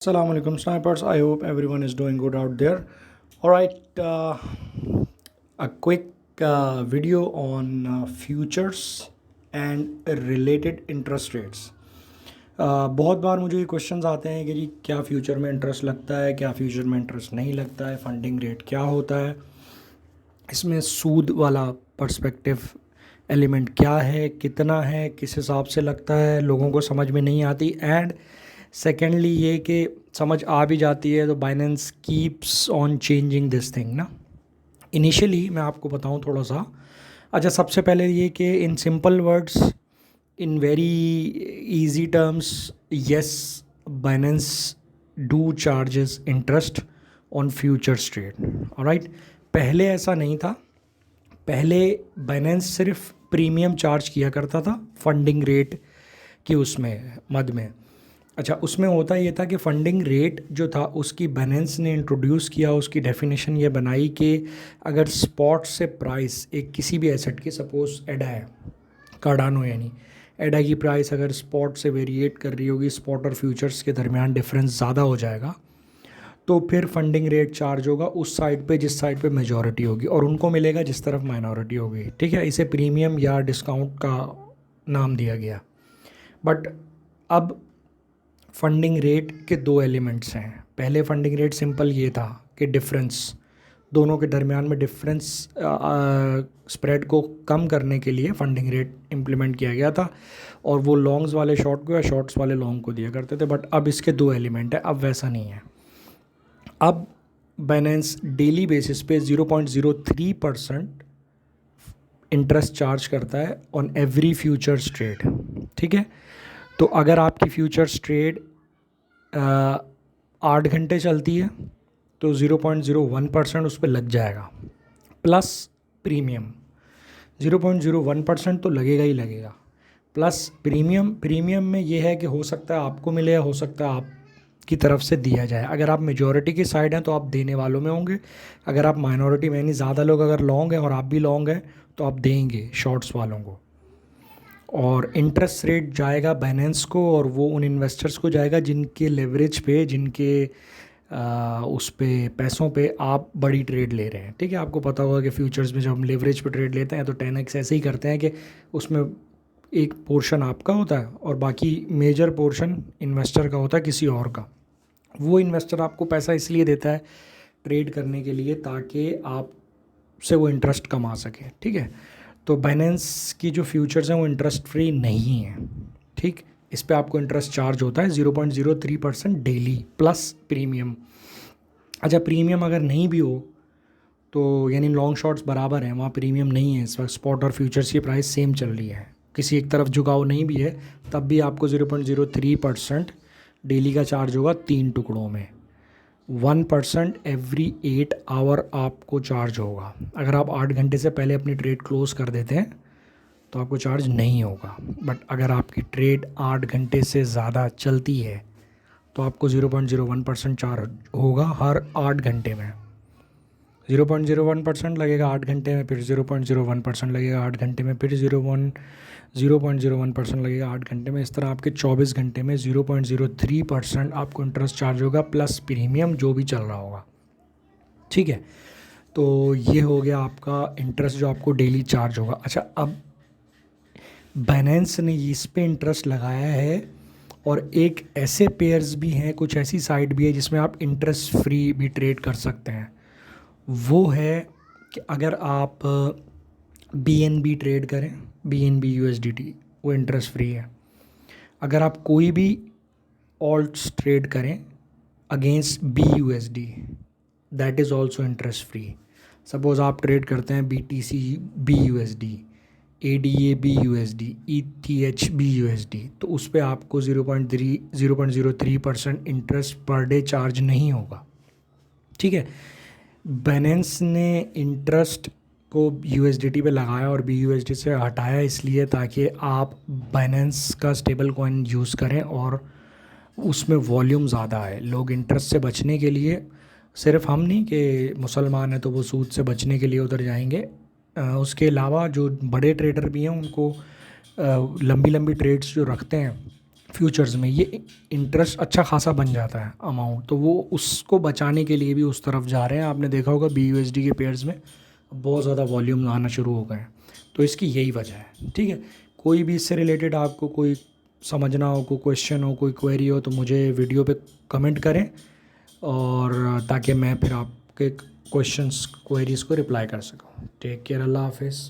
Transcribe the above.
Assalamu alaikum snipers. I hope everyone is doing good out there. All right, a quick video on futures and related interest rates. बहुत बार मुझे ये questions आते हैं कि जी क्या future में इंटरेस्ट लगता है, क्या फ्यूचर में इंटरेस्ट नहीं लगता है, फंडिंग रेट क्या होता है, इसमें सूद वाला पर्सपेक्टिव एलिमेंट क्या है, कितना है, किस हिसाब से लगता है, लोगों को समझ में नहीं आती। एंड सेकेंडली ये कि समझ आ भी जाती है तो Binance keeps on changing this thing ना। इनिशियली मैं आपको बताऊं थोड़ा सा। अच्छा, सबसे पहले ये कि in simple words, in very easy terms, yes, Binance do charges interest on futures trade. Alright, पहले ऐसा नहीं था। पहले बाइनेंस सिर्फ प्रीमियम चार्ज किया करता था फंडिंग रेट की उसमें मद में। अच्छा, उसमें होता ये था कि फ़ंडिंग रेट जो था उसकी बाइनेंस ने इंट्रोड्यूस किया, उसकी डेफिनेशन ये बनाई कि अगर स्पॉट से प्राइस एक किसी भी एसेट की, सपोज एडा है, कार्डानो यानी एडा की प्राइस अगर स्पॉट से वेरिएट कर रही होगी, स्पॉट और फ्यूचर्स के दरमियान डिफरेंस ज़्यादा हो जाएगा, तो फिर फंडिंग रेट चार्ज होगा उस साइड पे जिस साइड पे मेजॉरिटी होगी, और उनको मिलेगा जिस तरफ माइनॉरिटी होगी। ठीक है, इसे प्रीमियम या डिस्काउंट का नाम दिया गया। बट अब फंडिंग रेट के दो एलिमेंट्स हैं। पहले फंडिंग रेट सिंपल ये था कि डिफरेंस, दोनों के दरमियान में डिफरेंस स्प्रेड को कम करने के लिए फंडिंग रेट इम्प्लीमेंट किया गया था, और वो लॉन्ग्स वाले शॉर्ट को या शॉर्ट्स वाले लॉन्ग को दिया करते थे। बट अब इसके दो एलिमेंट है, अब वैसा नहीं है। अब बाइनेंस डेली बेसिस पे 0.03% इंटरेस्ट चार्ज करता है ऑन एवरी फ्यूचर्स ट्रेड। ठीक है, तो अगर आपकी फ्यूचर्स ट्रेड 8 घंटे चलती है तो 0.01% उस पर लग जाएगा, प्लस प्रीमियम 0.01% तो लगेगा ही लगेगा, प्लस प्रीमियम। प्रीमियम में ये है कि हो सकता है आपको मिले, हो सकता है आपकी तरफ से दिया जाए। अगर आप मेजॉरिटी की साइड हैं तो आप देने वालों में होंगे, अगर आप माइनॉरिटी में, यानी ज़्यादा लोग अगर लॉन्ग हैं और आप भी लॉन्ग हैं, तो आप देंगे शॉर्ट्स वालों को। और इंटरेस्ट रेट जाएगा बाइनेंस को, और वो उन इन्वेस्टर्स को जाएगा जिनके लेवरेज पे, जिनके उस पे पैसों पे आप बड़ी ट्रेड ले रहे हैं। ठीक है, आपको पता होगा कि फ्यूचर्स में जब हम लेवरेज पे ट्रेड लेते हैं तो 10x ऐसे ही करते हैं कि उसमें एक पोर्शन आपका होता है और बाकी मेजर पोर्शन इन्वेस्टर का होता है, किसी और का। वो इन्वेस्टर आपको पैसा इसलिए देता है ट्रेड करने के लिए ताकि आप से वो इंटरेस्ट कमा सके। ठीक है, तो बाइनेंस की जो फ्यूचर्स हैं वो इंटरेस्ट फ्री नहीं है। ठीक, इस पे आपको इंटरेस्ट चार्ज होता है 0.03% डेली, प्लस प्रीमियम। अच्छा, प्रीमियम अगर नहीं भी हो तो यानी लॉन्ग शॉट्स बराबर हैं, वहाँ प्रीमियम नहीं है इस वक्त, स्पॉट और फ्यूचर्स की प्राइस सेम चल रही है, किसी एक तरफ झुकाव नहीं भी है, तब भी आपको 0.03% डेली का चार्ज होगा 3 टुकड़ों में। 1% एवरी 8 आवर आपको चार्ज होगा। अगर आप 8 घंटे से पहले अपनी ट्रेड क्लोज कर देते हैं तो आपको चार्ज नहीं होगा। बट अगर आपकी ट्रेड 8 घंटे से ज़्यादा चलती है तो आपको 0.01% चार्ज होगा हर 8 घंटे में। 0.01% लगेगा 8 घंटे में, फिर 0.01% लगेगा 8 घंटे में, फिर 0.01% लगेगा 8 घंटे में। इस तरह आपके 24 घंटे में 0.03% आपको इंटरेस्ट चार्ज होगा, प्लस प्रीमियम जो भी चल रहा होगा। ठीक है, तो ये हो गया आपका इंटरेस्ट जो आपको डेली चार्ज होगा। अच्छा, अब बाइनेंस ने इस पे इंटरेस्ट लगाया है, और एक ऐसे पेयर्स भी हैं, कुछ ऐसी साइट भी है जिसमें आप इंटरेस्ट फ्री भी ट्रेड कर सकते हैं। वो है कि अगर आप BNB ट्रेड करें, BNB USDT, वो इंटरेस्ट फ्री है। अगर आप कोई भी ऑल्ट्स ट्रेड करें against BUSD, that is also interest free. Suppose आप ट्रेड करते हैं BTC BUSD, ADA BUSD, ETH BUSD, तो उस पर आपको 0.03% इंटरेस्ट पर डे चार्ज नहीं होगा। ठीक है, बाइनेंस ने इंटरेस्ट को USDT पे लगाया और BUSD से हटाया इसलिए ताकि आप बाइनेंस का स्टेबल कॉइन यूज़ करें और उसमें वॉल्यूम ज़्यादा है। लोग इंटरेस्ट से बचने के लिए, सिर्फ हम नहीं कि मुसलमान हैं तो वो सूद से बचने के लिए उधर जाएंगे, उसके अलावा जो बड़े ट्रेडर भी हैं उनको लंबी लंबी ट्रेड्स जो रखते हैं फ्यूचर्स में ये इंटरेस्ट अच्छा खासा बन जाता है अमाउंट, तो वो उसको बचाने के लिए भी उस तरफ जा रहे हैं। आपने देखा होगा BUSD के पेयर्स में बहुत ज़्यादा वॉल्यूम आना शुरू हो गए हैं, तो इसकी यही वजह है। ठीक है, कोई भी इससे रिलेटेड आपको कोई समझना हो, कोई क्वेश्चन हो, कोई क्वेरी हो, तो मुझे वीडियो पे कमेंट करें, और ताकि मैं फिर आपके क्वेश्चंस क्वेरीज़ को रिप्लाई कर सकूँ। टेक केयर, अल्लाह हाफिज़।